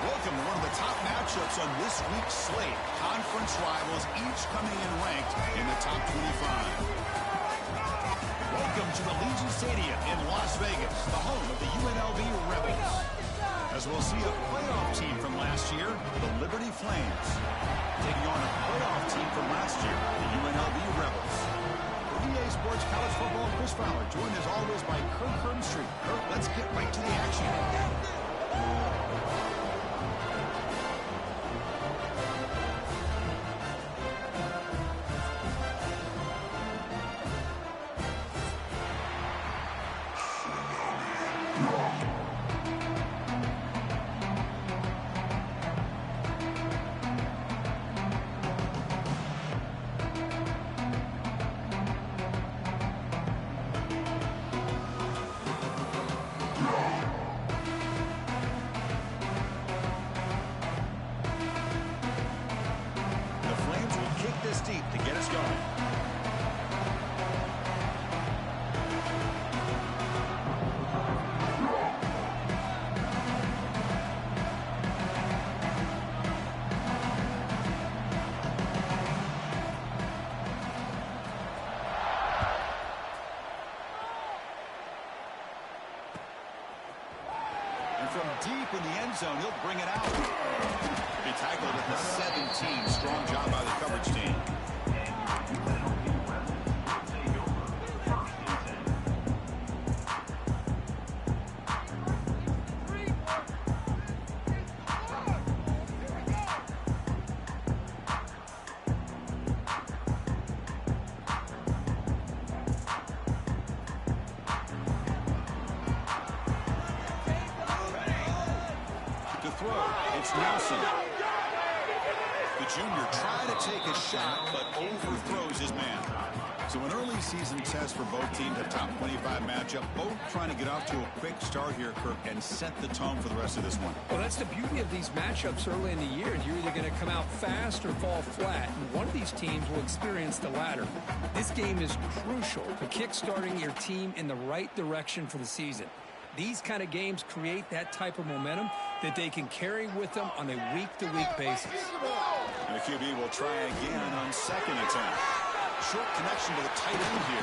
Welcome to one of the top matchups on this week's slate. Conference rivals, each coming in ranked in the top 25. Welcome to the Legion Stadium in Las Vegas, the home of the UNLV Rebels. As we'll see a playoff team from last year, the Liberty Flames, taking on a playoff team from last year, the UNLV Rebels. For EA Sports College Football, Chris Fowler, joined as always by Kirk Herbstreit. Kirk, let's get right to the action. Deep to get us going. And from deep in the end zone, he'll bring it out. He tackled at the 17. Strong job by the coverage team. To throw, it's Nelson. The junior trying to take a shot, but overthrows his man. So an early season test for both teams, a top 25 matchup. Both trying to get off to a quick start here, Kirk, and set the tone for the rest of this one. Well, that's the beauty of these matchups early in the year. You're either going to come out fast or fall flat, and one of these teams will experience the latter. This game is crucial to kick-starting your team in the right direction for the season. These kind of games create that type of momentum that they can carry with them on a week-to-week basis. And the QB will try again on second attempt. Short connection to the tight end here.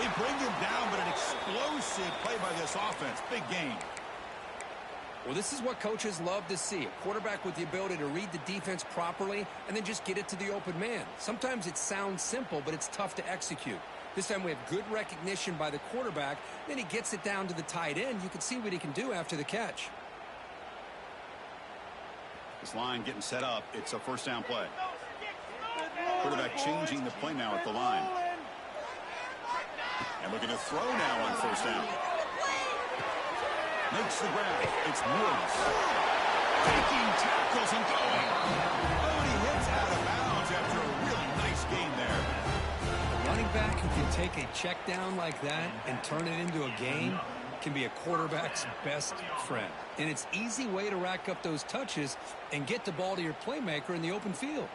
They bring him down, but an explosive play by this offense. Big game. Well, this is what coaches love to see. A quarterback with the ability to read the defense properly and then just get it to the open man. Sometimes it sounds simple, but it's tough to execute. This time we have good recognition by the quarterback. Then he gets it down to the tight end. You can see what he can do after the catch. This line getting set up. It's a first down play. Quarterback changing the play now at the line. And looking to throw now on first down. Makes the grab. It's Woods. Taking tackles and going. Oh, and he hits out of bounds after a really nice game there. Running back who can take a check down like that and turn it into a game can be a quarterback's best friend. And it's an easy way to rack up those touches and get the ball to your playmaker in the open field.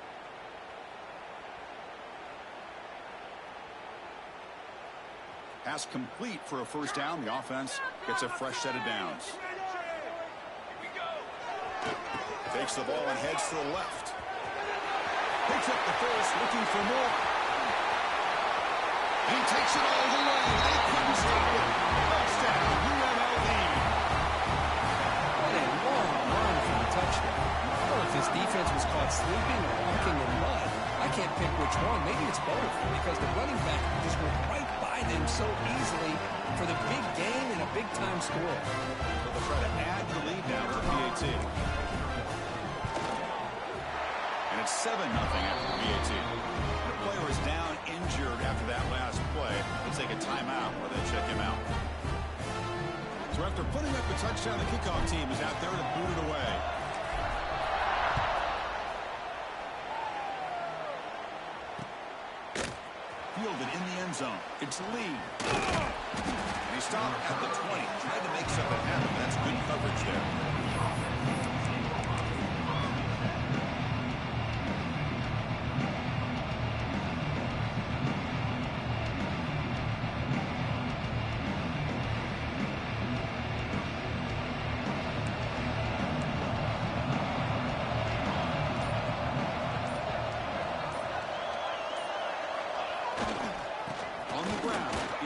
Pass complete for a first down. The offense gets a fresh set of downs. Takes the ball and heads to the left. Picks up the first, looking for more. He takes it all the way. They couldn't stop it. Touchdown, UNLV. What a long run for the touchdown. Well, if his defense was caught sleeping or walking in mud, I can't pick which one. Maybe it's both, because the running back just went right by them so easily for the big gain and a big-time score. So they'll try to add the lead now to PAT. And it's 7-0 after PAT. The player is down injured after that last play. Let's take a timeout while they check him out. So after putting up a touchdown, the kickoff team is out there to boot it away. Fielded in the end zone. It's Lee. And he stopped at the 20. Tried to make something happen. That's good coverage there.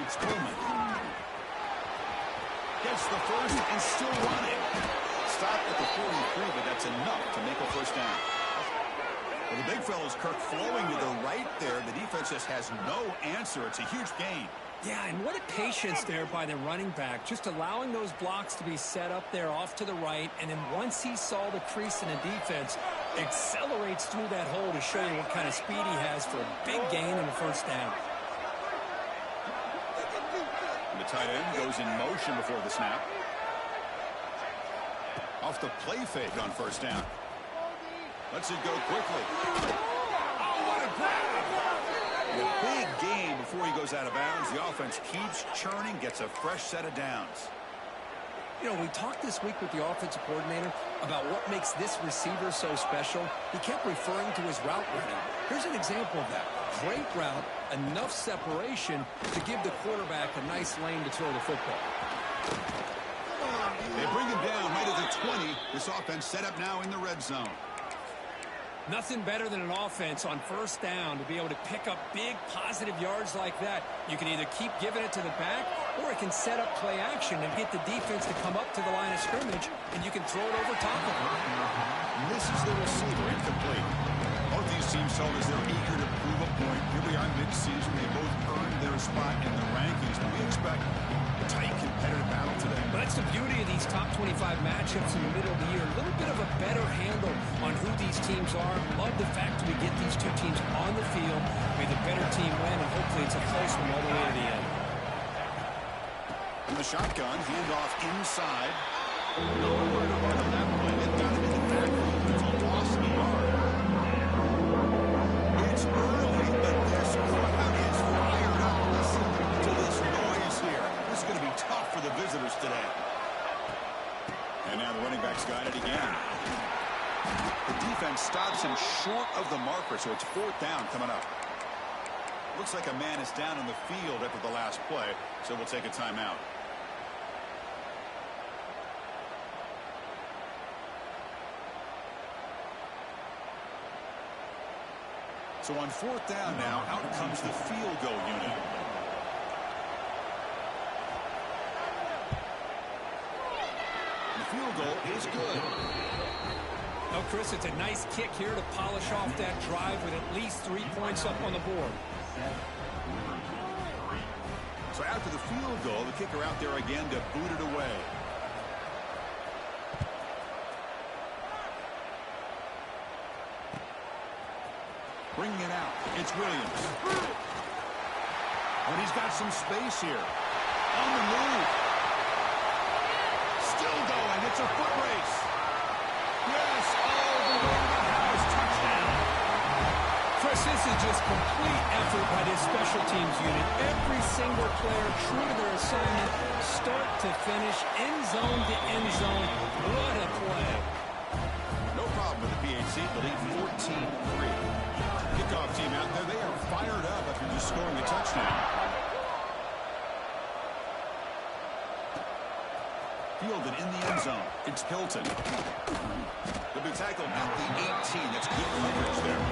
It's Coleman. Gets the first and still running. Stop at the 43, but that's enough to make a first down. Well, the big fella's Kirk flowing to the right there. The defense just has no answer. It's a huge gain. Yeah, and what a patience there by the running back, just allowing those blocks to be set up there off to the right, and then once he saw the crease in the defense, accelerates through that hole to show you what kind of speed he has for a big gain and a first down. And the tight end goes in motion before the snap. Off the play fake on first down. Lets it go quickly. Oh, what a grab! A big gain before he goes out of bounds. The offense keeps churning, gets a fresh set of downs. You know, we talked this week with the offensive coordinator about what makes this receiver so special. He kept referring to his route running. Here's an example of that. Great route, enough separation to give the quarterback a nice lane to throw the football. They bring him down right at the 20. This offense set up now in the red zone. Nothing better than an offense on first down to be able to pick up big positive yards like that. You can either keep giving it to the back, or it can set up play action and get the defense to come up to the line of scrimmage, and you can throw it over top of them. Misses the receiver, incomplete. Both these teams told us they're eager to prove a point. Here we are mid-season. They both earned their spot in the rankings, but we expect a tight, competitive battle today. But that's the beauty of these top 25 matchups in the middle of the year. A little bit of a better handle on who these teams are. Love the fact that we get these two teams on the field. May the better team win, and hopefully it's a close one all the way to the end. In the shotgun, handoff inside. Nowhere to run on that play. It got him in the backfield. It's a loss of yard. It's early, but this crowd is fired up. Listen to this noise here. This is going to be tough for the visitors today. And now the running back's got it again. The defense stops him short of the marker, so it's fourth down coming up. Looks like a man is down on the field after the last play, so we'll take a timeout. So on fourth down now, out comes the field goal unit. The field goal is good. Oh, Chris, it's a nice kick here to polish off that drive with at least 3 points up on the board. So after the field goal, the kicker out there again to boot it away. Bringing it out, it's Williams. And he's got some space here. On the move. Still going, it's a foot race. Yes, oh, the way to the house, touchdown. Chris, this is just complete effort by this special teams unit. Every single player true to their assignment, start to finish, end zone to end zone. What a play. No problem with the PHC, the lead 14-3. Kickoff team out there, they are fired up after just scoring a touchdown. Fielded in the end zone. It's Hilton. He'll be tackled at the 18. That's good coverage there.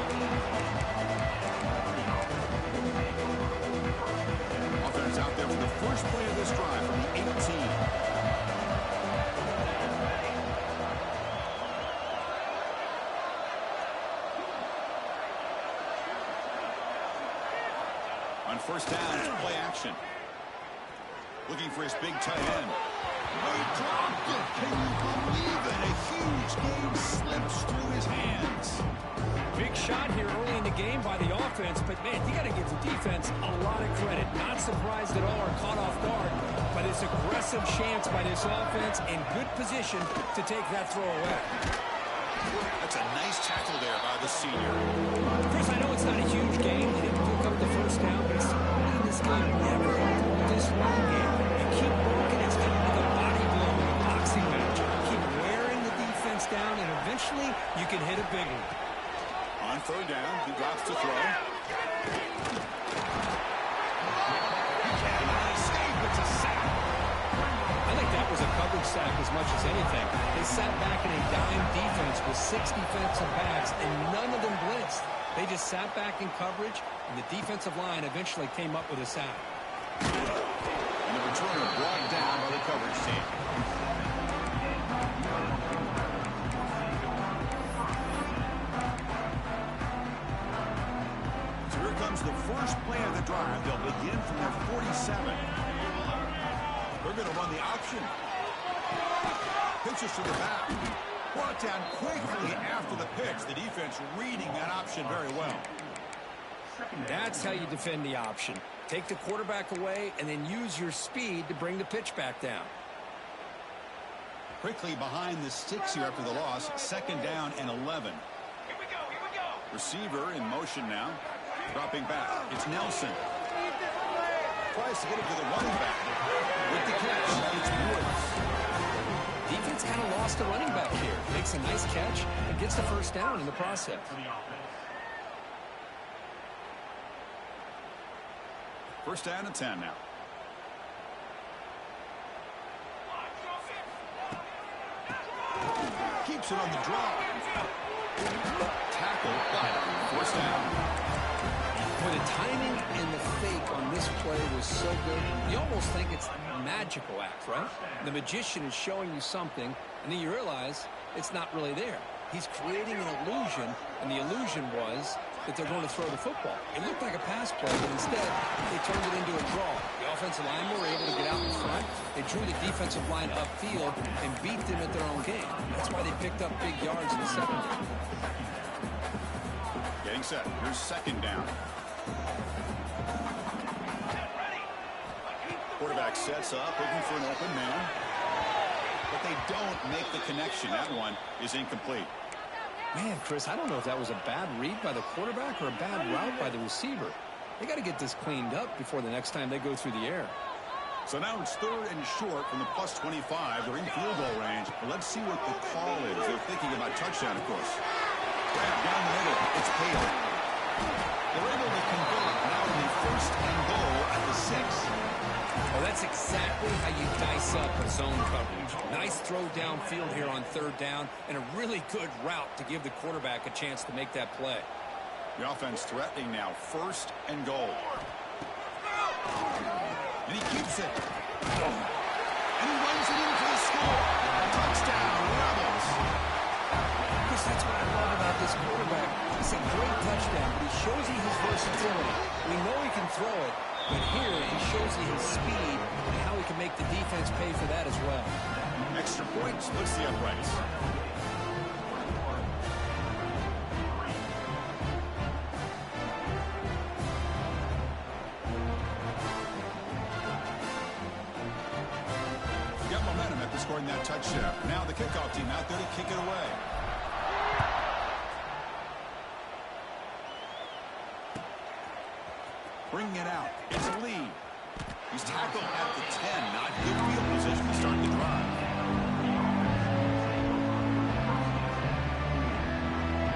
Offense out there for the first play of this drive from the 18. On first down, it's play action. Looking for his big tight end. They dropped it. Can you believe it? A huge game slips through his hands. Big shot here early in the game by the offense, but, man, you got to give the defense a lot of credit. Not surprised at all or caught off guard by this aggressive chance by this offense in good position to take that throw away. That's a nice tackle there by the senior. Chris, I know it's not a huge game. He didn't pick up the first down, but it's in this game. Never avoid this run game. You keep working. It's kind of like a body blow in a boxing match. Keep wearing the defense down, and eventually you can hit a big one. On third down, he drops to throw. He cannot escape. It's a sack. I think that was a coverage sack as much as anything. They sat back in a dime defense with 6 defensive backs, and none of them blitzed. They just sat back in coverage, and the defensive line eventually came up with a sack. returner brought down by the coverage team. So here comes the first play of the drive. They'll begin from their 47. They're going to run the option. Pitches to the back. Brought down quickly after the pitch. The defense reading that option very well. That's how you defend the option. Take the quarterback away and then use your speed to bring the pitch back down. Quickly behind the sticks here after the loss. 2nd down and 11. Here we go. Receiver in motion now. Dropping back. It's Nelson. Tries to get it to the running back. With the catch, it's Woods. Defense kind of lost a running back here. Makes a nice catch and gets the first down in the process. First down and 10 now. Keeps it on the draw. Tackle, but first down. Well, the timing and the fake on this play was so good, you almost think it's a magical act, right? The magician is showing you something, and then you realize it's not really there. He's creating an illusion, and the illusion was that they're going to throw the football. It looked like a pass play, but instead, they turned it into a draw. The offensive linemen were able to get out in front. They drew the defensive line upfield and beat them at their own game. That's why they picked up big yards in the secondary. Getting set. Here's 2nd down. Quarterback sets up, looking for an open man. But they don't make the connection. That one is incomplete. Man, Chris, I don't know if that was a bad read by the quarterback or a bad route by the receiver. They got to get this cleaned up before the next time they go through the air. So now it's 3rd and short from the plus 25. They're in field goal range. But let's see what the call is. They're thinking about touchdown, of course. Grab down the middle. It's Paley. They're able to convert now in the 1st and goal at the 6. Well, that's exactly how you dice up a zone coverage. Nice throw downfield here on 3rd down, and a really good route to give the quarterback a chance to make that play. The offense threatening now, 1st and goal. And he keeps it. And he runs it in for the score. Touchdown, Rebels. Chris, that's what I love about this quarterback. It's a great touchdown, but he shows you his versatility. We know he can throw it, but here he shows you his speed and how he can make the defense pay for that as well. Extra point splits the uprights. Got momentum after scoring that touchdown. Now the kickoff team out there to kick it away. Bringing it out. It's a lead. He's tackled at the 10. Not good field position to start the drive.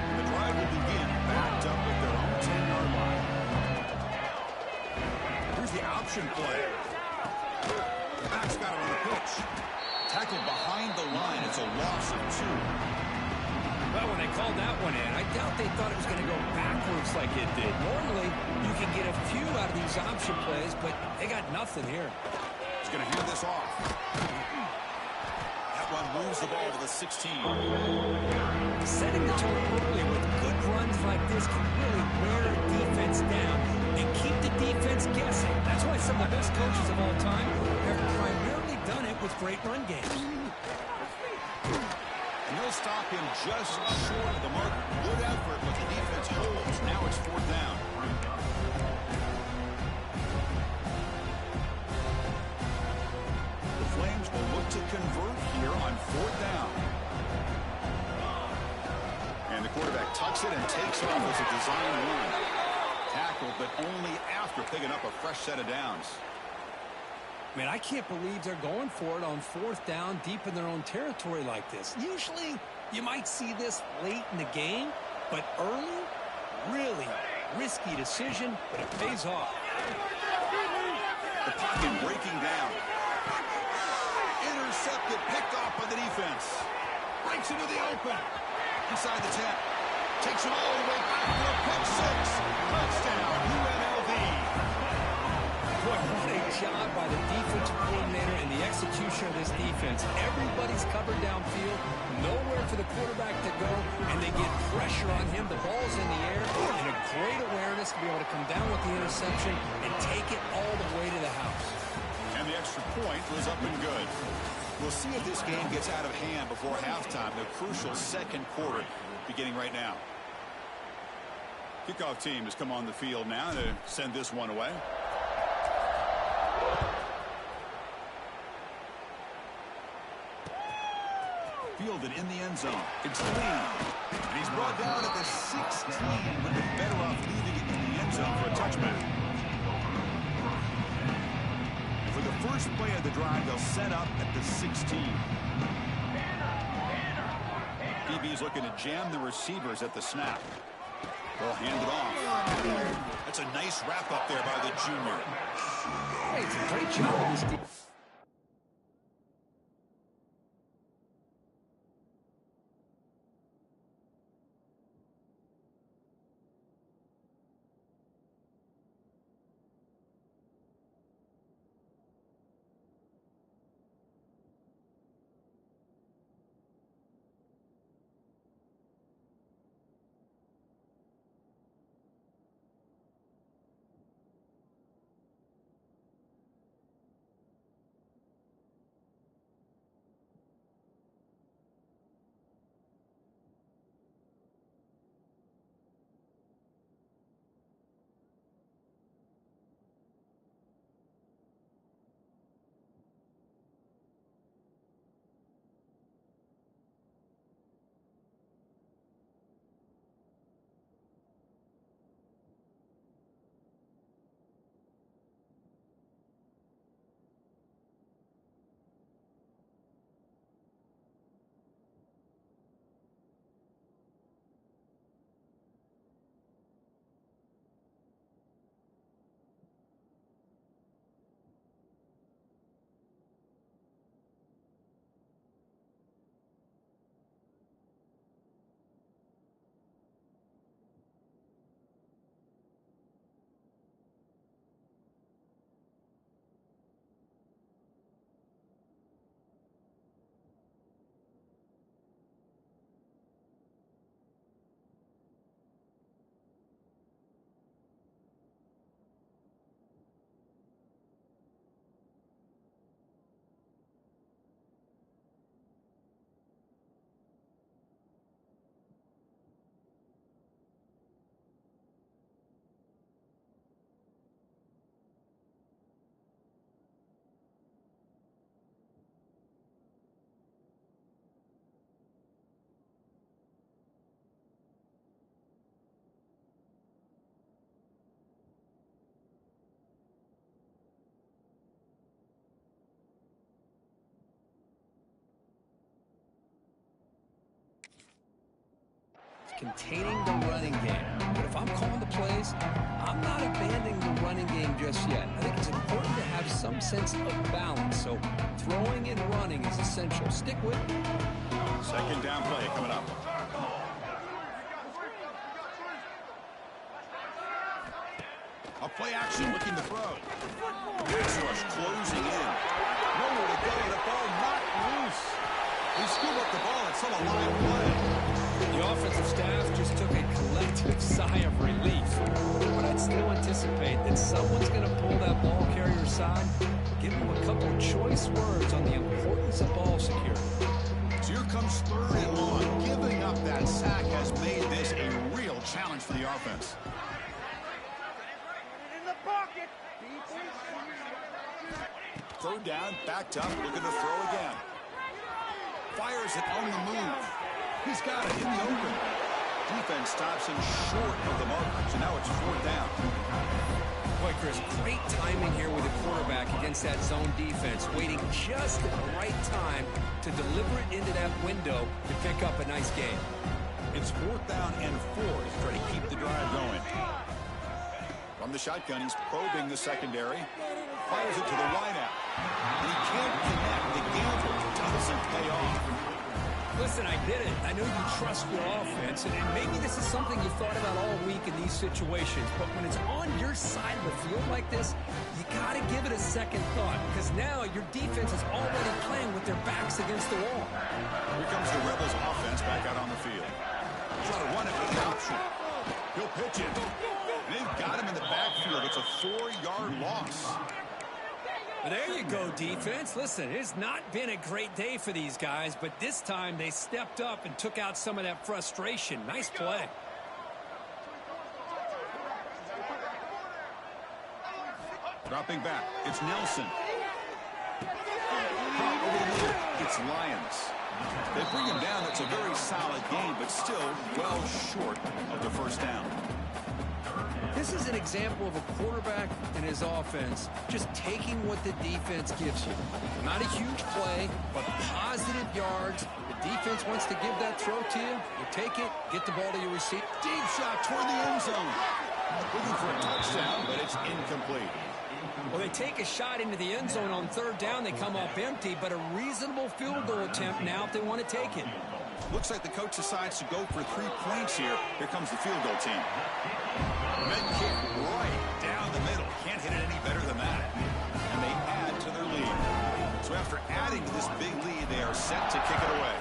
And the drive will begin backed up at their own 10-yard line. Here's the option play. The back's got it on the pitch. Tackled behind the line. It's a loss of 2. Well, when they called that one in, I doubt they thought it was going to go backwards like it did. Normally, you can get a few out of these option plays, but they got nothing here. He's going to hand this off. That one moves the ball to the 16. Setting the tone early with good runs like this can really wear a defense down and keep the defense guessing. That's why some of the best coaches of all time have primarily done it with great run games. And they'll stop him just short of the mark. Good effort, but the defense holds. Now it's 4th down. The Flames will look to convert here on 4th down. And the quarterback tucks it and takes off as a design run. Tackled, but only after picking up a fresh set of downs. Man, I can't believe they're going for it on 4th down deep in their own territory like this. Usually, you might see this late in the game, but early, really risky decision, but it pays off. The pocket breaking down. Intercepted, picked off by the defense. Breaks into the open. Inside the 10. Takes it all the way back for a pick 6. Touchdown, UNLV. Boy, what a job by the defensive coordinator and the execution of this defense. Everybody's covered downfield, nowhere for the quarterback to go, and they get pressure on him. The ball's in the air, and a great awareness to be able to come down with the interception and take it all the way to the house. And the extra point was up and good. We'll see if this game gets out of hand before halftime. The crucial second quarter beginning right now. Kickoff team has come on the field now to send this one away. Fielded in the end zone. It's clean. And he's brought down at the 16, but they're better off leaving it in the end zone for a touchback. And for the first play of the drive, they'll set up at the 16. DB's looking to jam the receivers at the snap. They'll hand it off. That's a nice wrap up there by the junior. Hey, it's a great job of this defense. Containing the running game. But if I'm calling the plays, I'm not abandoning the running game just yet. I think it's important to have some sense of balance. So throwing and running is essential. Stick with it. Second down play coming up. A play action looking to throw. Pass rush closing in. Nowhere to go. The ball not loose. He scooped up the ball. It's still a live play. The offensive staff just took a collective sigh of relief. But I'd still anticipate that someone's going to pull that ball carrier aside, give him a couple choice words on the importance of ball security. So here comes third and long. Giving up that sack has made this a real challenge for the offense. In the pocket. Third down, backed up, looking to throw again. Fires it on the move. He's got it in the open. Defense stops him short of the marker, so now it's fourth down. Boy, Chris, great timing here with the quarterback against that zone defense, waiting just at the right time to deliver it into that window to pick up a nice gain. It's fourth down and 4. He's trying to keep the drive going. From the shotgun, he's probing the secondary. Fires it to the wideout. And he can't connect. The gamble doesn't pay off. Listen, I get it. I know you trust your offense, and maybe this is something you thought about all week in these situations, but when it's on your side of the field like this, you got got to give it a second thought because now your defense is already playing with their backs against the wall. Here comes the Rebels offense back out on the field. Try to run it with the option. He'll pitch it. And they've got him in the backfield. It's a 4-yard loss. Well, there you go, defense. Listen, it's not been a great day for these guys, but this time they stepped up and took out some of that frustration. Nice play. Dropping back, it's Nelson. It's Lions. They bring him down. It's a very solid game, but still well short of the first down. This is an example of a quarterback and his offense just taking what the defense gives you. Not a huge play, but positive yards. The defense wants to give that throw to you. You take it, get the ball to your receiver. Deep shot toward the end zone. Looking for a touchdown, but it's incomplete. Well, they take a shot into the end zone on third down. They come up empty, but a reasonable field goal attempt now if they want to take it. Looks like the coach decides to go for 3 points here. Here comes the field goal team. Med kick right down the middle. Can't hit it any better than that. And they add to their lead. So after adding to this big lead, they are set to kick it away.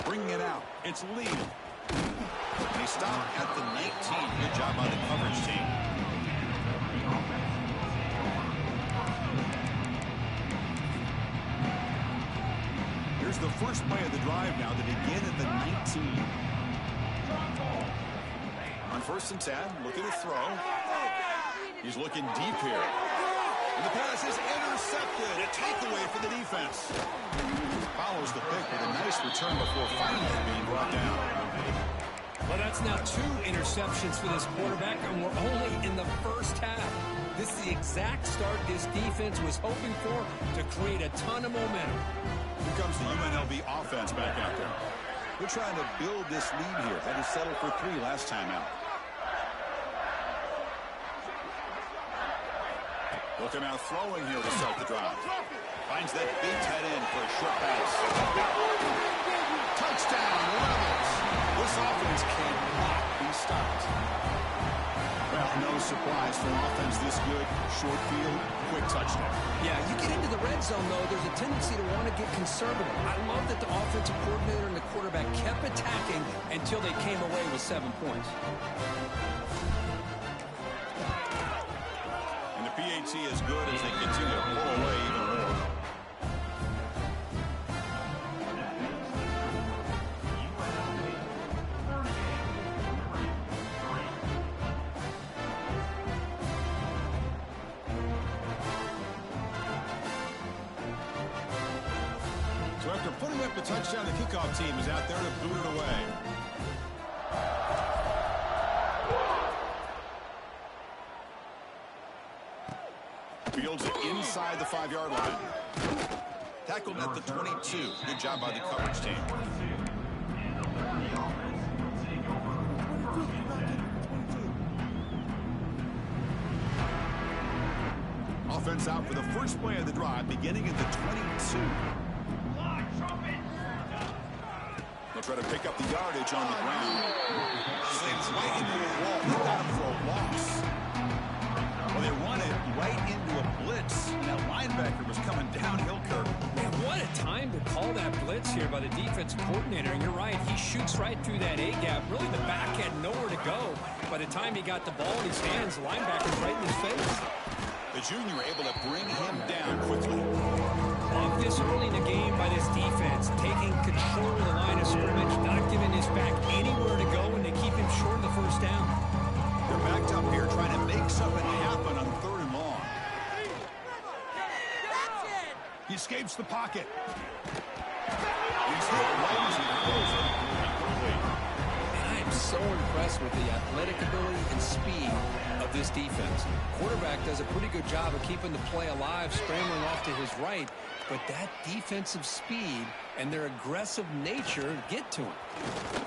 Bringing it out. It's Lee. They stop at the 19. Good job by the coverage team. Here's the first play of the drive now to begin at the 19. On 1st and 10, look at the throw. He's looking deep here. And the pass is intercepted. A takeaway for the defense. Follows the pick with a nice return before finally being brought down. Well, that's now 2 interceptions for this quarterback, and we're only in the first half. This is the exact start this defense was hoping for to create a ton of momentum. Here comes the UNLV offense back out there. They're trying to build this lead here. Had to settle for 3 last time out. Looking out throwing here to start the drive. Finds that big tight end for a short pass. Touchdown, Rebels. This offense cannot be stopped. Well, no surprise for an offense this good. Short field, quick touchdown. Yeah, you get into the red zone, though, there's a tendency to want to get conservative. I love that the offensive coordinator and the quarterback kept attacking until they came away with 7 points. And the PAT is good as they continue to pull away even more. So after putting up the touchdown, the kickoff team is out there to boot it away. Fields it inside the 5-yard line. Tackled at the 22. Good job by the coverage team. Offense out for the first play of the drive, beginning at the 22. They'll try to pick up the yardage on the ground. Slings right into the wall. They got him for a loss. Well, they run it right into a blitz, and that linebacker was coming downhill, Kirk. Man, what a time to call that blitz here by the defensive coordinator. And you're right, he shoots right through that A-gap. Really, the back had nowhere to go. By the time he got the ball in his hands, the linebacker's right in his face. The junior able to bring him down quickly. Love this early in the game by this defense, taking control of the line of scrimmage, not giving his back anywhere to go, and they keep him short of the first down. They're backed up here trying to make something happen on 3rd and long. He escapes the pocket. He's hit right as he throws it. Incomplete. And I am so impressed with the athletic ability and speed of this defense. Quarterback does a pretty good job of keeping the play alive, scrambling off to his right, but that defensive speed and their aggressive nature get to him.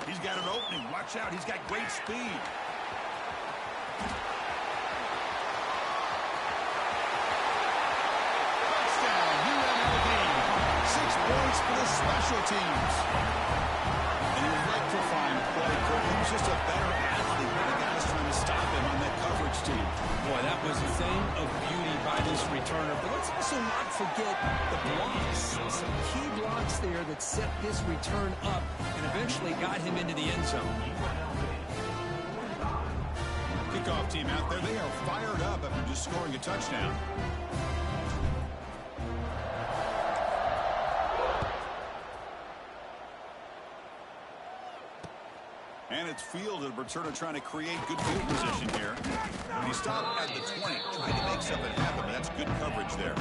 He's got an opening. Watch out. He's got great speed. Touchdown, UNLV. 6 points for the special teams. And you'd like to find play, Kurt. He was just a better athlete than the guys trying to stop him on that coverage team. Boy, that was a thing of beauty by this returner. But let's also not forget the blocks. Some key blocks there that set this return up and eventually got him into the end zone. Kickoff team out there. They are fired up after just scoring a touchdown. And it's fielded. Returner trying to create good field position here. And he stopped at the 20, trying to make something happen, but that's good coverage there.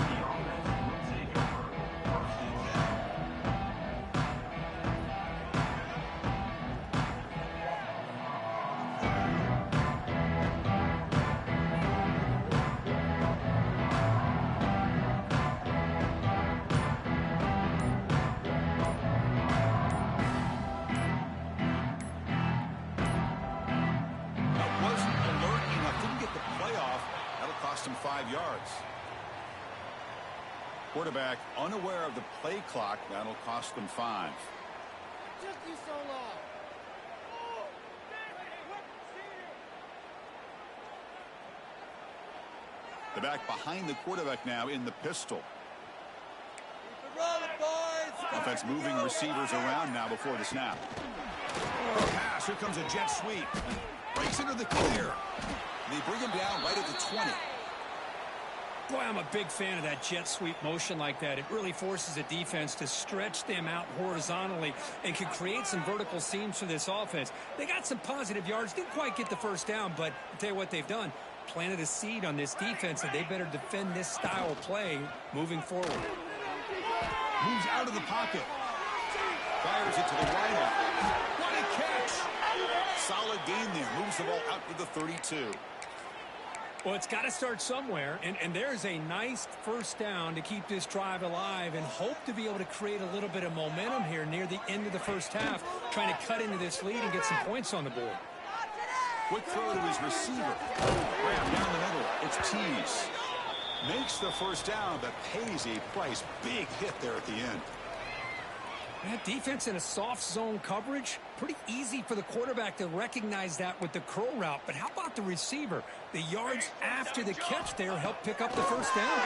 Him 5 yards. Quarterback unaware of the play clock. That'll cost them 5. Took you so long. The back behind the quarterback now in the pistol. Keep it rolling, boys. Offense moving receivers around now before the snap. Pass. Here comes a jet sweep. Breaks into the clear. They bring him down right at the 20. Boy, I'm a big fan of that jet sweep motion like that. It really forces a defense to stretch them out horizontally and can create some vertical seams for this offense. They got some positive yards, didn't quite get the first down, but I'll tell you what they've done. Planted a seed on this defense that they better defend this style of play moving forward. Moves out of the pocket. Fires it to the right. What a catch. Solid gain there. Moves the ball out to the 32. Well, it's got to start somewhere, and there's a nice first down to keep this drive alive and hope to be able to create a little bit of momentum here near the end of the first half, trying to cut into this lead and get some points on the board. Quick throw to his receiver. Grab down the middle. It's Tease. Makes the first down, but pays a price. Big hit there at the end. That defense in a soft zone coverage, pretty easy for the quarterback to recognize that with the curl route. But how about the receiver? The yards after the catch there help pick up the first down.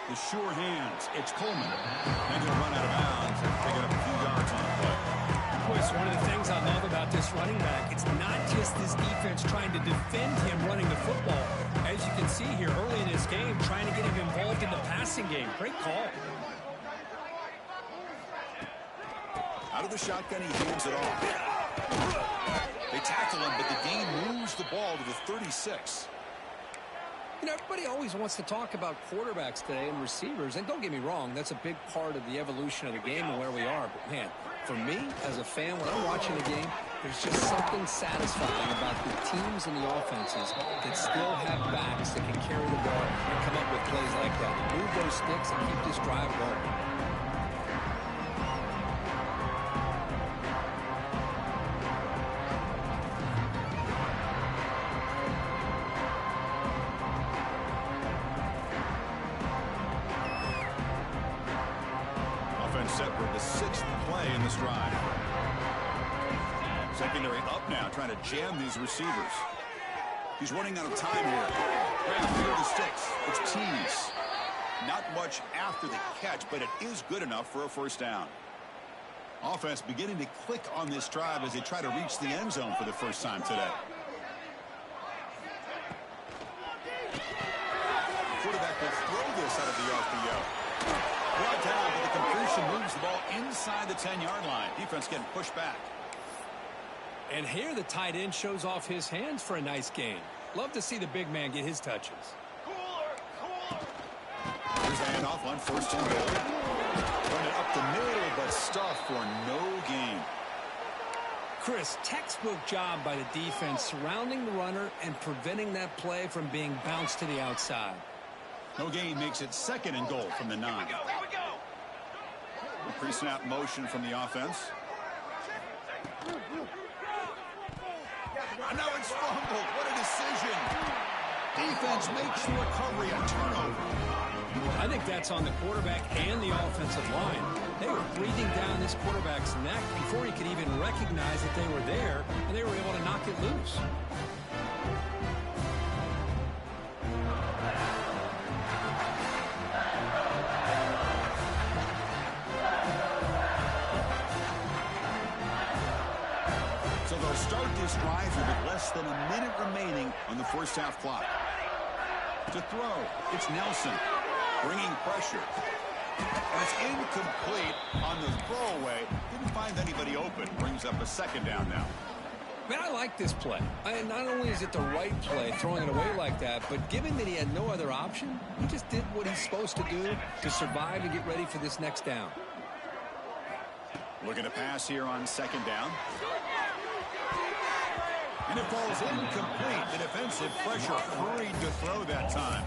The sure hands. It's Coleman. And he'll run out of bounds and pick up a few yards on the play. Chris, one of the things I love about this running back, it's not just this defense trying to defend him running the football. As you can see here early in this game, trying to get him involved in the passing game. Great call. Out of the shotgun, he hands it off. They tackle him, but the gain moves the ball to the 36. You know, everybody always wants to talk about quarterbacks today and receivers, and don't get me wrong, that's a big part of the evolution of the game and where we are. But, man, for me, as a fan, when I'm watching the game, there's just something satisfying about the teams and the offenses that still have backs that can carry the ball and come up with plays like that. Move those sticks and keep this drive going. Set for the 6th play in this drive. Secondary up now, trying to jam these receivers. He's running out of time here. Grab through the sticks. It's Tease. Not much after the catch, but it is good enough for a first down. Offense beginning to click on this drive as they try to reach the end zone for the first time today. Quarterback will throw this out of the RPO. Brought down, but the completion moves the ball inside the 10-yard line. Defense getting pushed back. And here the tight end shows off his hands for a nice gain. Love to see the big man get his touches. Here's the handoff on first and goal. Running up the middle, but stuffed for no gain. Chris, textbook job by the defense surrounding the runner and preventing that play from being bounced to the outside. No gain makes it 2nd and goal from the 9. Pre-snap motion from the offense. And now it's fumbled. What a decision. Defense makes the recovery a turnover. I think that's on the quarterback and the offensive line. They were breathing down this quarterback's neck before he could even recognize that they were there, and they were able to knock it loose. So they'll start this drive here with less than a minute remaining on the first half clock. To throw, it's Nelson bringing pressure. And it's incomplete on the throwaway. Didn't find anybody open. Brings up a second down now. Man, I like this play. Not only is it the right play, throwing it away like that, but given that he had no other option, he just did what he's supposed to do to survive and get ready for this next down. Looking to pass here on second down. And it falls incomplete. The defensive pressure hurried to throw that time.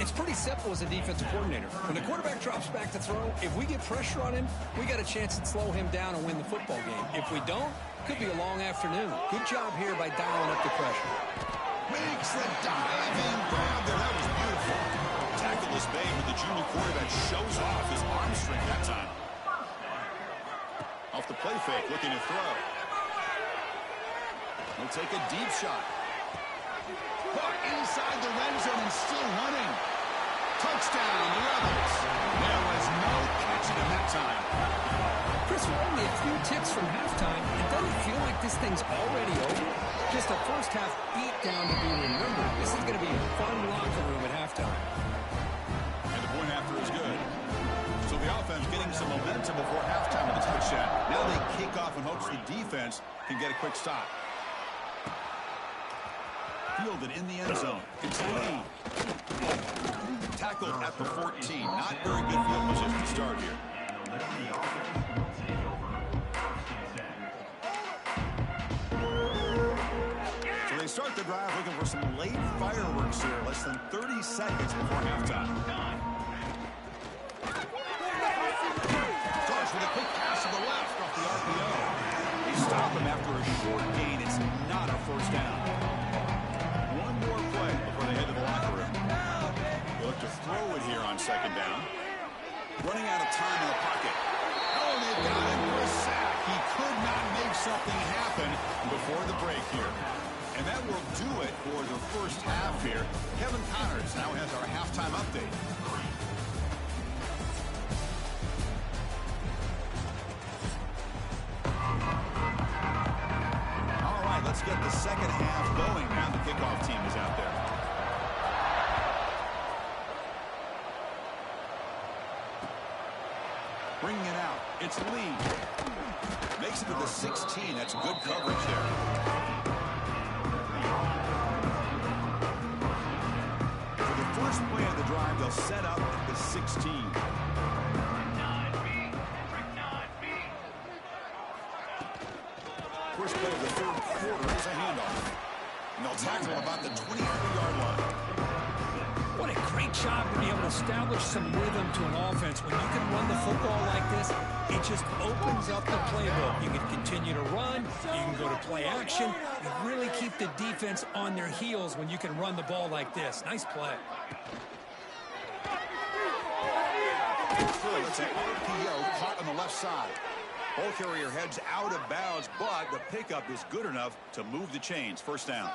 It's pretty simple as a defensive coordinator. When the quarterback drops back to throw, if we get pressure on him, we got a chance to slow him down and win the football game. If we don't, could be a long afternoon. Good job here by dialing up the pressure. Makes the diving grab there. That was beautiful. Tackle is made, but the junior quarterback shows off his arm strength that time. Off the play fake, looking to throw. He'll take a deep shot. Caught inside the red zone and still running. Touchdown, the Rebels. There was no catching him that time. Chris, we're only a few ticks from halftime. It doesn't feel like this thing's already over. Just a first half beat down to be remembered. This is going to be a fun locker room at halftime. And the point after is good. So the offense getting some momentum before halftime with a touchdown. Now they kick off in hopes the defense can get a quick stop. Fielded in the end zone. It's Lee. Tackled at the 14. Not very good field position to start here. So they start the drive looking for some late fireworks here. Less than 30 seconds before halftime. Starts with a quick pass to the left off the RPO. They stop him after a short gain. It's not a first down. One more play before they head to the locker room. They look to throw it here on second down. Running out of time in the pocket. Oh, they've got him for a sack. He could not make something happen before the break here. And that will do it for the first half here. Kevin Connors now has our halftime update. All right, let's get the second half going now. The kickoff team is out there. Bringing it out. It's Lee. Makes it to the 16. That's good coverage there. For the first play of the drive, they'll set up at the 16. First play of the third quarter is a handoff. And they'll tackle about the 23-yard line. What a great job to be able to establish some rhythm to an offense. When you can run the football like this, it just opens up the playbook. You can continue to run. You can go to play action. You really keep the defense on their heels when you can run the ball like this. Nice play. It's an RPO caught on the left side. Ball carrier heads out of bounds, but the pickup is good enough to move the chains. First down.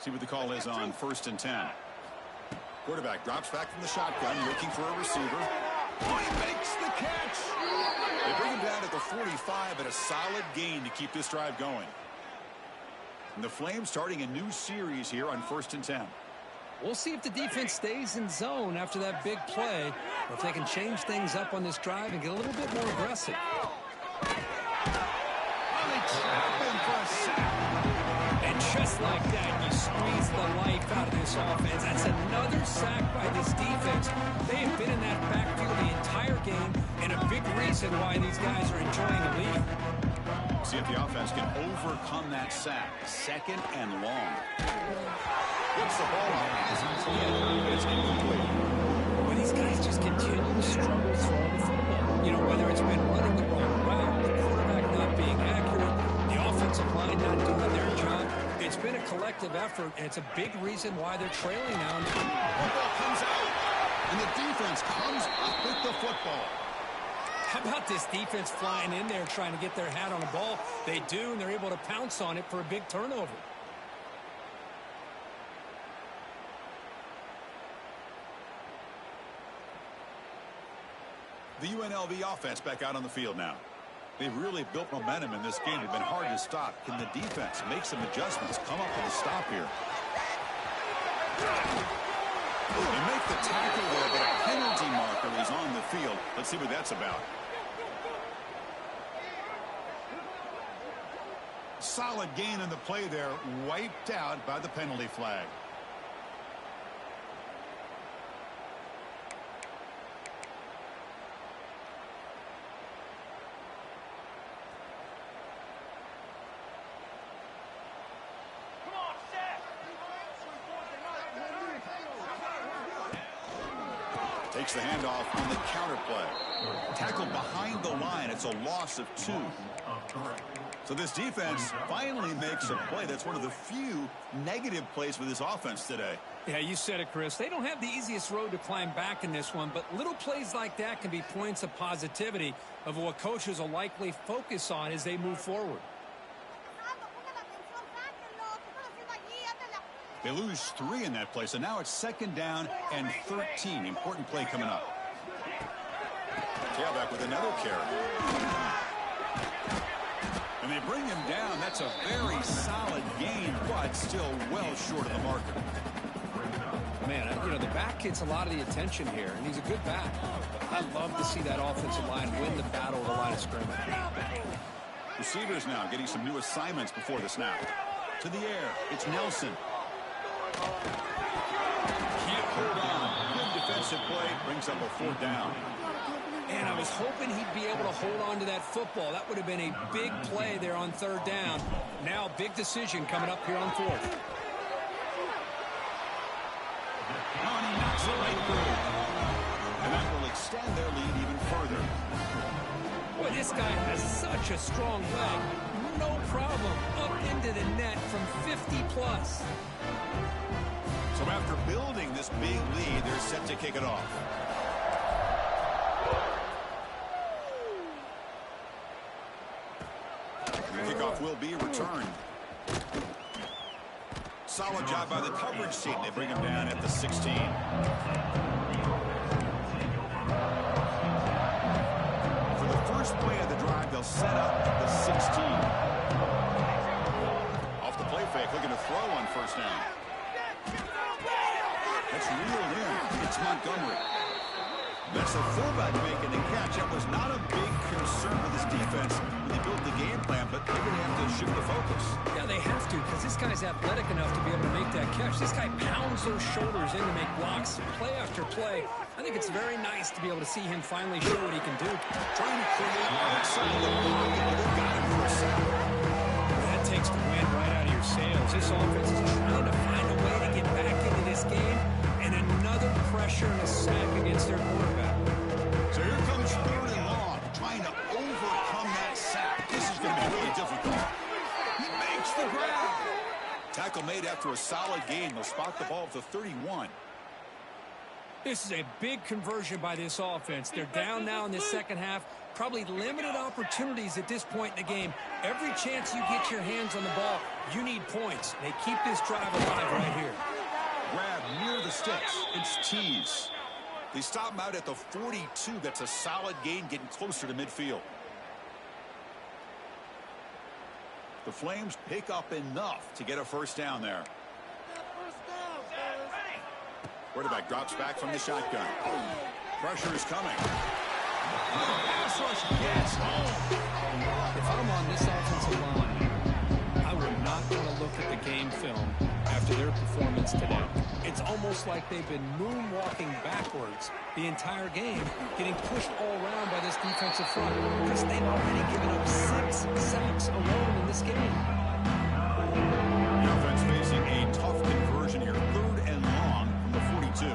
See what the call is on 1st and 10. Quarterback drops back from the shotgun, looking for a receiver. Oh, he makes the catch. They bring him down at the 45 at a solid gain to keep this drive going. And the Flames starting a new series here on 1st and 10. We'll see if the defense stays in zone after that big play, or if they can change things up on this drive and get a little bit more aggressive. And just like that, you squeeze the life out of this offense. That's another sack by this defense. They have been in that backfield the entire game, and a big reason why these guys are enjoying the lead. See if the offense can overcome that sack. Second and long. Gets the ball out. It's incomplete. Well, these guys just continue to struggle throwing the football. You know, whether it's been running the wrong route, the quarterback not being accurate, the offensive line not doing their job, it It's been a collective effort, and it's a big reason why they're trailing now. Football comes out, and the defense comes up with the football. How about this defense flying in there trying to get their hat on the ball? They do, and they're able to pounce on it for a big turnover. The UNLV offense back out on the field now. They've really built momentum in this game. They've been hard to stop. Can the defense make some adjustments, come up with a stop here? They make the tackle there, but a penalty marker is on the field. Let's see what that's about. Solid gain in the play there, wiped out by the penalty flag. Takes the handoff on the counter play. Tackled behind the line. It's a loss of 2. So this defense finally makes a play. That's one of the few negative plays for this offense today. Yeah, you said it, Chris. They don't have the easiest road to climb back in this one, but little plays like that can be points of positivity of what coaches will likely focus on as they move forward. They lose 3 in that play, so now it's 2nd down and 13. Important play coming up. Tailback with another carry. And they bring him down. That's a very solid gain, but still well short of the marker. Man, you know, the back gets a lot of the attention here, and he's a good back. I love to see that offensive line win the battle of the line of scrimmage. Receivers now getting some new assignments before the snap. To the air, it's Nelson. Can't hold on. Good defensive play. Brings up a 4th down. And I was hoping he'd be able to hold on to that football. That would have been a big play there on 3rd down. Now big decision coming up here on 4th. And he knocks it right through. And that will extend their lead even further. Boy, this guy has such a strong leg. No problem. Up into the net from 50 plus. So after building this big lead, they're set to kick it off. The kickoff will be returned. Solid job by the coverage team. They bring him down at the 16. For the first play of the drive, they'll set up at the 16. Off the play fake, looking to throw on 1st down. That's reeled in. It's Montgomery. That's the fullback making the catch. That was not a big concern for this defense when they built the game plan, but they're going to have to shift the focus. Yeah, they have to, because this guy's athletic enough to be able to make that catch. This guy pounds those shoulders in to make blocks play after play. I think it's very nice to be able to see him finally show what he can do. Trying to create outside the pocket, but they've got him for a sack. That takes the wind right out of your sails. This offense is trying to find a way to get back into this game, and another pressure and a sack against their quarterback. So here comes 3rd and long, trying to overcome that sack. This is going to be really difficult. He makes the grab. Tackle made after a solid gain. They'll spot the ball at the 31. This is a big conversion by this offense. They're down now in the 2nd half. Probably limited opportunities at this point in the game. Every chance you get your hands on the ball, you need points. They keep this drive alive right here. Grab near the sticks. It's Tees. They stop him out at the 42. That's a solid gain, getting closer to midfield. The Flames pick up enough to get a 1st down there. Quarterback drops back from the shotgun. Pressure is coming. Pass rush gets home. If I'm on this offensive line, I would not want to look at the game film after their performance today. It's almost like they've been moonwalking backwards the entire game, getting pushed all around by this defensive front, because they've already given up 6 sacks alone in this game. The offense facing a tough conversion here. 3rd and long from the 42.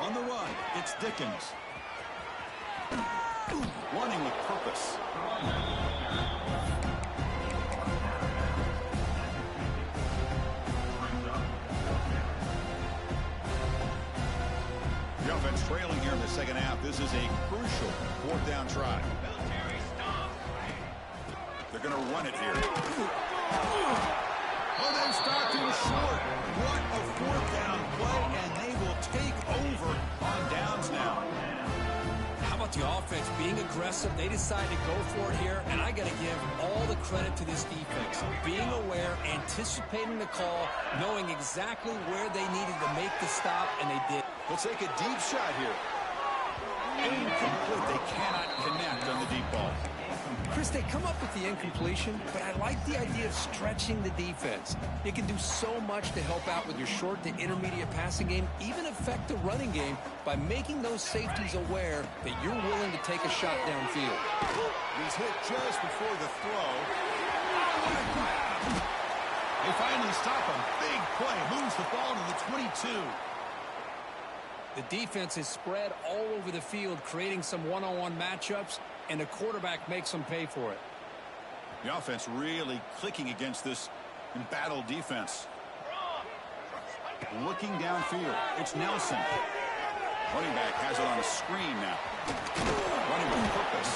On the run, it's Dickens. Running with purpose. Offense trailing here in the second half. This is a crucial fourth down try. They're going to run it here. Oh, they've stopped him short. What a fourth down play, and they will take over on downs now. How about the offense being aggressive? They decide to go for it here, and I got to give all the credit to this defense. Being aware, anticipating the call, knowing exactly where they needed to make the stop, and they did. Let's take a deep shot here. Incomplete. They cannot connect on the deep ball. Chris, they come up with the incompletion, but I like the idea of stretching the defense. It can do so much to help out with your short to intermediate passing game, even affect the running game by making those safeties aware that you're willing to take a shot downfield. He's hit just before the throw. They finally stop him. Big play. Moves the ball to the 22. The defense is spread all over the field, creating some one-on-one matchups, and the quarterback makes them pay for it. The offense really clicking against this embattled defense. Looking downfield. It's Nelson. Running back has it on a screen now. Running with purpose.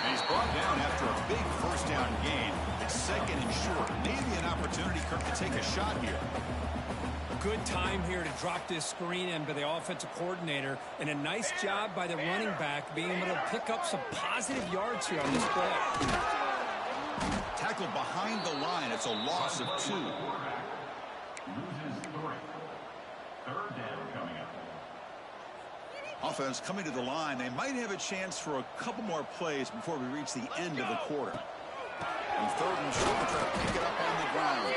And he's brought down after a big first down gain. It's second and short. Maybe an opportunity, Kirk, to take a shot here. Good time here to drop this screen in by the offensive coordinator, and a nice job by the running back being able to pick up some positive yards here on this play. Tackled behind the line. It's a loss of 2. Offense coming to the line. They might have a chance for a couple more plays before we reach the end of the quarter. And third and short, try to pick it up on the ground.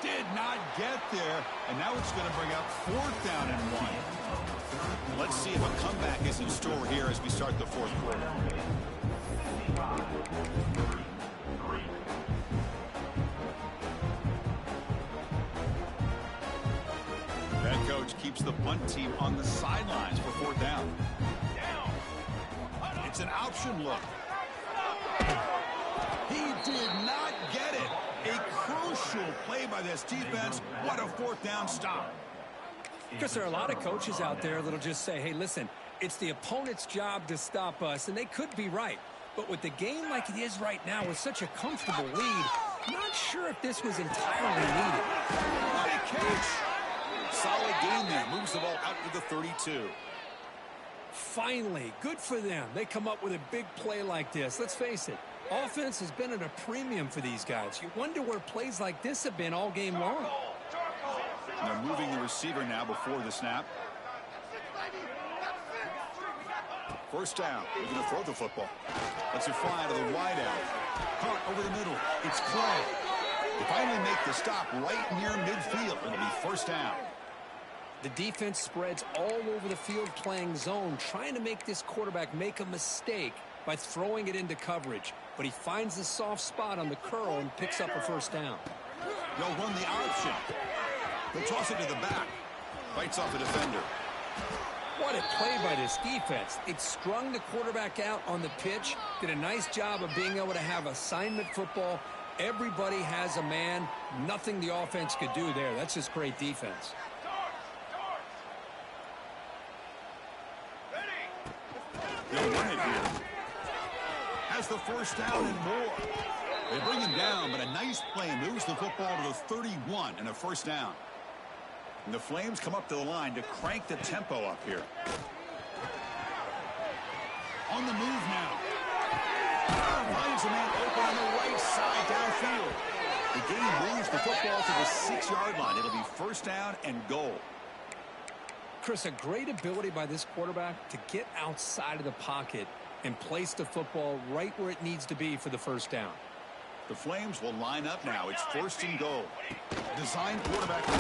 Did not get there, and now it's going to bring up fourth down and 1. Let's see if a comeback is in store here as we start the fourth quarter. Head coach keeps the punt team on the sidelines for fourth down. It's an option look. He did not get it. A crucial play by this defense. What a fourth down stop. Because there are a lot of coaches out there that'll just say, hey, listen, it's the opponent's job to stop us, and they could be right. But with the game like it is right now with such a comfortable lead, I'm not sure if this was entirely needed. What a catch. Solid game there. Moves the ball out to the 32. Finally, good for them. They come up with a big play like this. Let's face it, offense has been at a premium for these guys. You wonder where plays like this have been all game long. And they're moving the receiver now before the snap. First down. They're going to throw the football. Let's it fly to the wide out. Caught over the middle. It's Clay. They finally make the stop right near midfield. It'll be first down. The defense spreads all over the field playing zone, trying to make this quarterback make a mistake by throwing it into coverage. But he finds the soft spot on the curl and picks up a first down. They'll run the option. They'll toss it to the back. Bites off a defender. What a play by this defense. It strung the quarterback out on the pitch, did a nice job of being able to have assignment football. Everybody has a man. Nothing the offense could do there. That's just great defense. They'll run it here. Has the first down and more. They bring him down, but a nice play moves the football to the 31 and a first down. And the Flames come up to the line to crank the tempo up here. On the move now. Finds a man open on the right side downfield. The game moves the football to the 6-yard line. It'll be first down and goal. Chris, a great ability by this quarterback to get outside of the pocket and place the football right where it needs to be for the first down. The Flames will line up now. It's first and goal. Design quarterback run.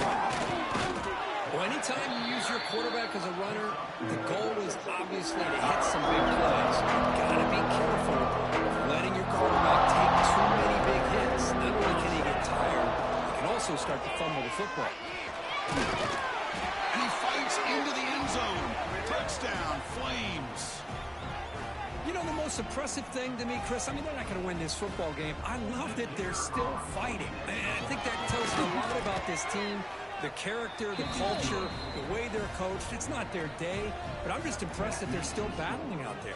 Well, anytime you use your quarterback as a runner, the goal is obviously to hit some big plays. You've got to be careful of letting your quarterback take too many big hits. Not only can he get tired, he can also start to fumble the football. And he fights into the end zone. Touchdown, Flames. You know, the most impressive thing to me, Chris, I mean, they're not going to win this football game. I love that they're still fighting. And I think that tells you a lot about this team The character, the culture, the way they're coached, it's not their day, but I'm just impressed that they're still battling out there.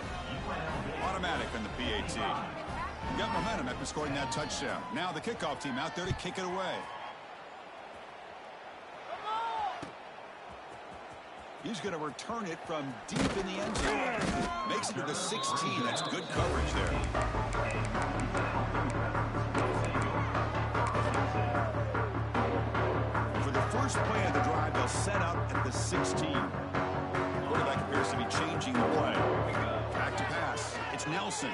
Automatic on the PAT. Got momentum after scoring that touchdown. Now the kickoff team out there to kick it away. He's going to return it from deep in the end zone. Makes it to the 16. That's good coverage there. For the first play of the drive, they'll set up at the 16. Quarterback appears to be changing the play. Back to pass. It's Nelson.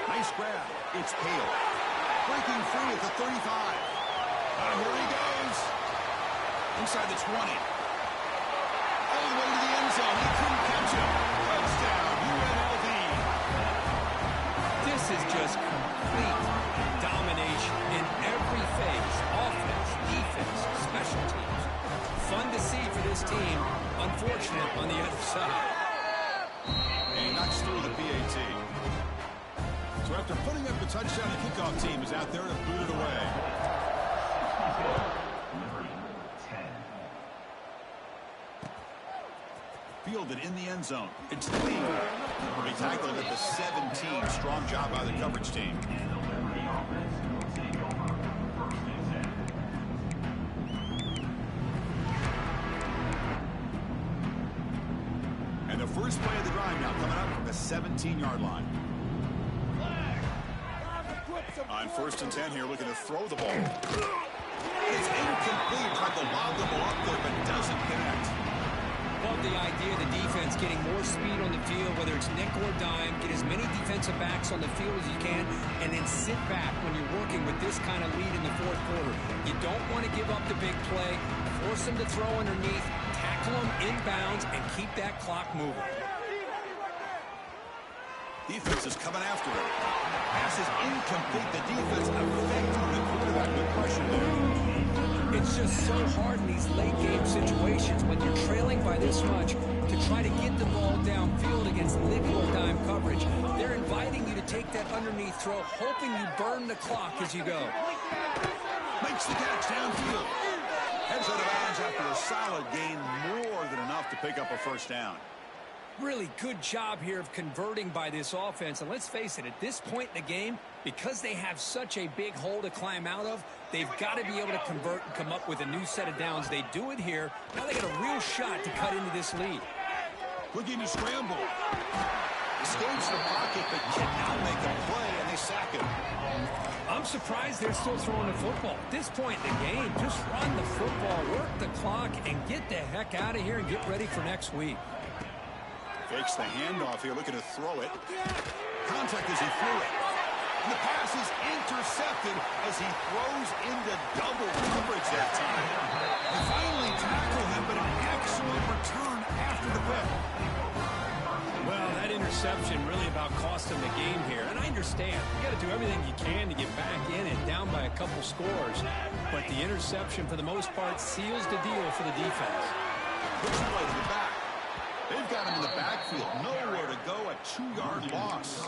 Nice grab. It's Hale. Breaking free at the 35. Here he goes. Inside the 20. All the way to the end zone. He couldn't catch him. Touchdown, UNLV. This is just complete domination in every phase. Offense, defense, special teams. Fun to see for this team. Unfortunate on the other side. And he knocks through the PAT. So after putting up the touchdown, the kickoff team is out there to boot it away. Fielded in the end zone. It's Lee. He tackled at the 17. Strong job by the coverage team. And the first play of the drive now coming up from the 17-yard line. On 1st and 10 here, looking to throw the ball. It's incomplete. Tried to lob the ball up there, but doesn't connect. Love the idea of the defense getting more speed on the field, whether it's nickel or dime, get as many defensive backs on the field as you can, and then sit back when you're working with this kind of lead in the fourth quarter. You don't want to give up the big play, force them to throw underneath, tackle them inbounds, and keep that clock moving. Defense is coming after him. Pass is incomplete. The defense effective the quarterback with pressure there. It's just so hard in these late-game situations when you're trailing by this much to try to get the ball downfield against nickel or dime coverage. They're inviting you to take that underneath throw, hoping you burn the clock as you go. Makes the catch downfield. Heads out of bounds after a solid gain, more than enough to pick up a first down. Really good job here of converting by this offense. And let's face it, at this point in the game, because they have such a big hole to climb out of, they've got to be able to convert and come up with a new set of downs. They do it here. Now they got a real shot to cut into this lead. Looking to scramble. Escapes the pocket, but cannot make a play, and they sack him. I'm surprised they're still throwing the football. At this point in the game, just run the football, work the clock, and get the heck out of here and get ready for next week. Fakes the handoff here, looking to throw it. Contact as he threw it. And the pass is intercepted as he throws into double coverage that time. They finally tackle him, but an excellent return after the pick. Well, that interception really about cost him the game here. And I understand. You got to do everything you can to get back in and down by a couple scores. But the interception, for the most part, seals the deal for the defense. Puts it right to the back. They've got him in the backfield. Nowhere to go. A 2-yard loss.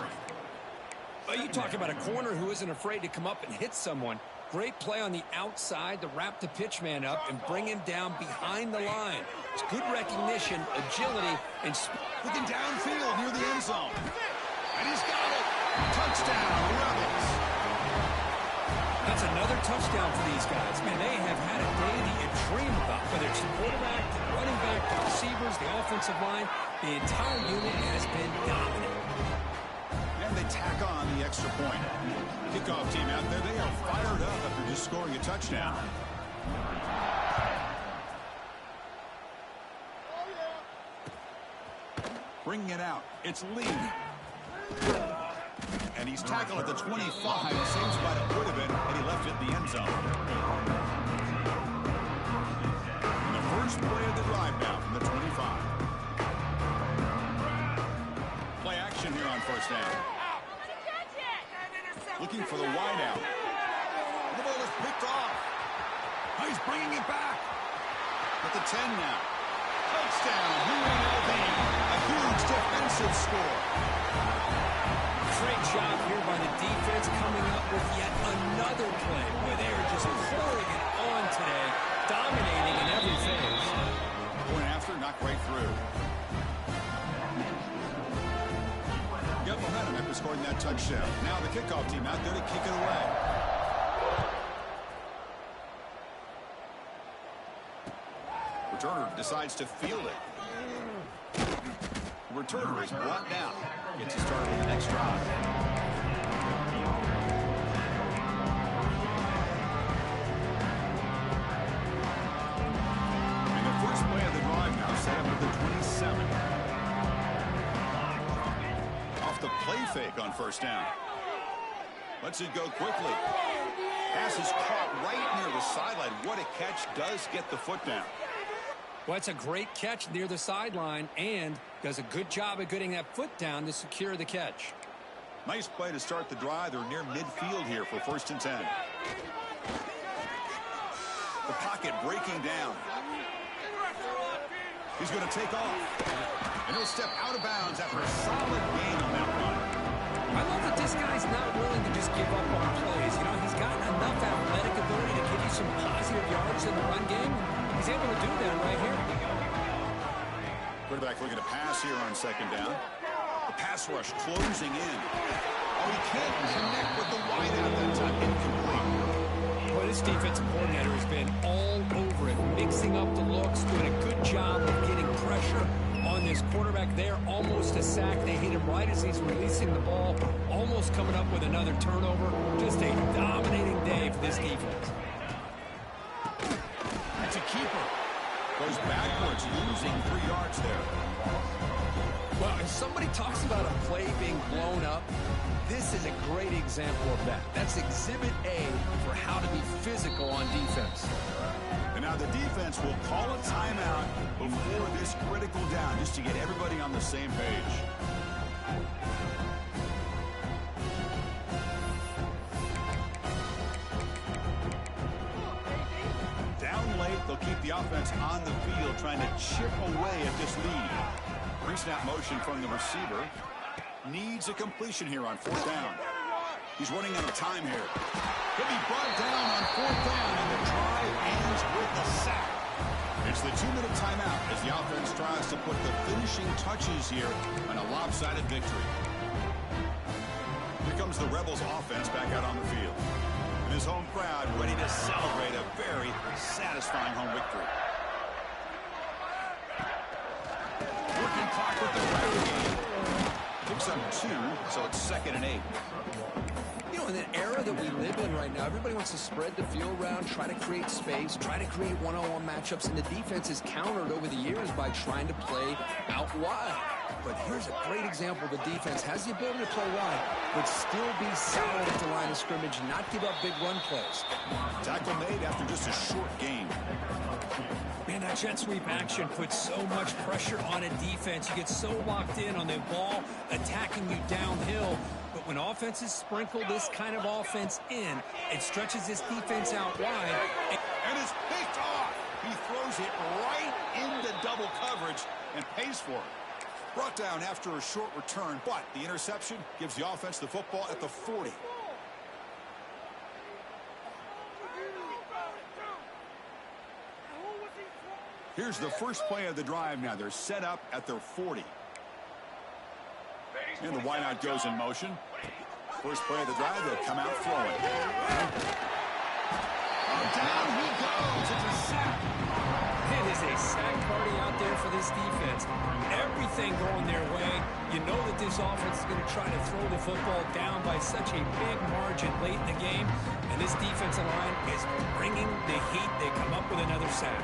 Well, you talk about a corner who isn't afraid to come up and hit someone. Great play on the outside to wrap the pitch man up and bring him down behind the line. It's good recognition, agility, and looking downfield near the end zone. And he's got it. Touchdown, Rebels. That's another touchdown for these guys. Man, they have had a day that you dream about. Whether it's the quarterback, the running back, the receivers, the offensive line, the entire unit has been dominant. And they tack on the extra point. Kickoff team out there, they are fired up after just scoring a touchdown. Bringing it out, it's Lee. And he's tackled at the 25, same spot it would have been, and he left it in the end zone. And the first play of the drive now from the 25. Play action here on first down. Looking for the wideout. The ball is picked off. Oh, he's bringing it back. At the 10 now. Touchdown, UNLV. A huge defensive score. Great job here by the defense coming up with yet another play where they are just pouring it on break through. Got momentum after scoring that touchdown. Now the kickoff team out there to kick it away. Returner decides to field it. Returner is brought down. Gets you started with the next drive. And the first play of the drive now set up at the 27. Off the play fake on first down. Lets it go quickly. Pass is caught right near the sideline. What a catch. Does get the foot down. Well, it's a great catch near the sideline and does a good job of getting that foot down to secure the catch. Nice play to start the drive. They're near midfield here for 1st and 10. The pocket breaking down. He's going to take off. And he'll step out of bounds after a solid gain on that run. I love that this guy's not willing to just give up on plays. You know, he's got enough athletic ability to give you some positive yards in the run game. He's able to do that right here. Quarterback looking to pass here on 2nd down. The pass rush closing in. Oh, he can't connect with the wideout that time. Incomplete. Boy, this defensive coordinator has been all over it, mixing up the looks, doing a good job of getting pressure on this quarterback there. Almost a sack. They hit him right as he's releasing the ball, almost coming up with another turnover. Just a dominating day for this defense. That's a keeper. Goes backwards, losing 3 yards there. Well, if somebody talks about a play being blown up, this is a great example of that. That's Exhibit A for how to be physical on defense. And now the defense will call a timeout before this critical down, just to get everybody on the same page. Down late, they'll keep the offense on the field, trying to chip away at this lead. Pre-snap motion from the receiver. Needs a completion here on 4th down. He's running out of time here. He'll be brought down on 4th down, and the drive ends with a sack. It's the 2-minute timeout as the offense tries to put the finishing touches here on a lopsided victory. Here comes the Rebels offense back out on the field. And his home crowd ready to celebrate a very satisfying home victory. Working clock with the fire game. Picks up 2, so it's 2nd and 8. You know, in an era that we live in right now, everybody wants to spread the field around, try to create space, try to create one-on-one matchups, and the defense is countered over the years by trying to play out wide. But here's a great example. The defense has the ability to play wide, but still be solid at the line of scrimmage and not give up big run plays. Tackle made after just a short gain. Man, that jet sweep action puts so much pressure on a defense. You get so locked in on the ball attacking you downhill. But when offenses sprinkle this kind of offense in, it stretches this defense out wide. And it's picked off. He throws it right into double coverage and pays for it. Brought down after a short return, but the interception gives the offense the football at the 40. Here's the first play of the drive now. They're set up at their 40. And the wideout goes in motion. First play of the drive, they'll come out throwing. Down he goes. It's a sack. It is a sack party out there for this defense. Everything going their way. You know that this offense is going to try to throw the football down by such a big margin late in the game. And this defensive line is bringing the heat. They come up with another sack.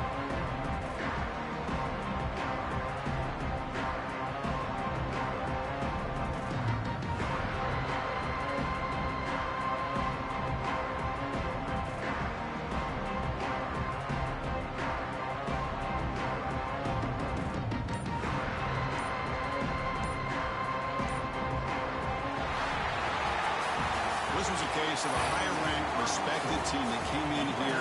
This was a case of a higher-ranked, respected team that came in here